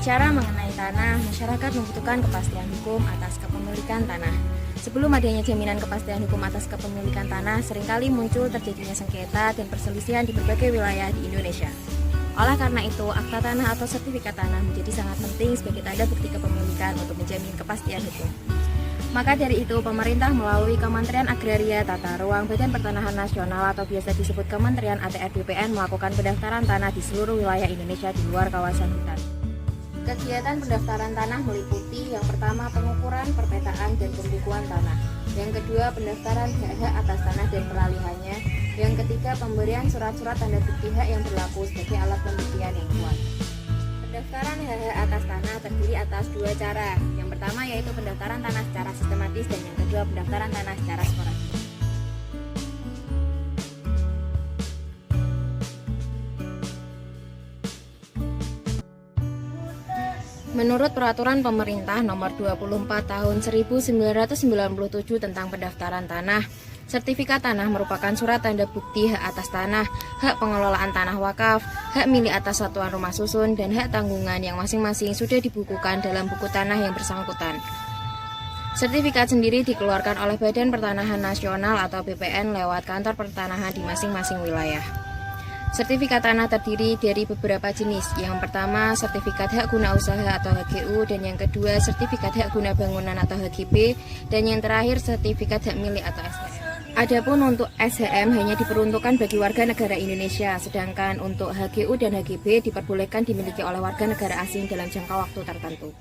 Berbicara mengenai tanah, masyarakat membutuhkan kepastian hukum atas kepemilikan tanah. Sebelum adanya jaminan kepastian hukum atas kepemilikan tanah, seringkali muncul terjadinya sengketa dan perselisihan di berbagai wilayah di Indonesia. Oleh karena itu, akta tanah atau sertifikat tanah menjadi sangat penting sebagai tanda bukti kepemilikan untuk menjamin kepastian hukum. Maka dari itu, pemerintah melalui Kementerian Agraria, Tata Ruang, Badan Pertanahan Nasional atau biasa disebut Kementerian ATR BPN melakukan pendaftaran tanah di seluruh wilayah Indonesia di luar kawasan hutan. Kegiatan pendaftaran tanah meliputi yang pertama pengukuran, perpetaan, dan pembukuan tanah. Yang kedua pendaftaran hak-hak atas tanah dan peralihannya. Yang ketiga pemberian surat-surat tanda bukti hak yang berlaku sebagai alat pembuktian yang kuat. Pendaftaran hak-hak atas tanah terdiri atas dua cara. Yang pertama yaitu pendaftaran tanah secara sistematis dan yang kedua pendaftaran tanah secara sporadis. Menurut Peraturan Pemerintah Nomor 24 Tahun 1997 tentang pendaftaran tanah, sertifikat tanah merupakan surat tanda bukti hak atas tanah, hak pengelolaan tanah wakaf, hak milik atas satuan rumah susun, dan hak tanggungan yang masing-masing sudah dibukukan dalam buku tanah yang bersangkutan. Sertifikat sendiri dikeluarkan oleh Badan Pertanahan Nasional atau BPN lewat kantor pertanahan di masing-masing wilayah. Sertifikat tanah terdiri dari beberapa jenis. Yang pertama, sertifikat hak guna usaha atau HGU, dan yang kedua, sertifikat hak guna bangunan atau HGB, dan yang terakhir, sertifikat hak milik atau SHM. Adapun untuk SHM hanya diperuntukkan bagi warga negara Indonesia, sedangkan untuk HGU dan HGB diperbolehkan dimiliki oleh warga negara asing dalam jangka waktu tertentu.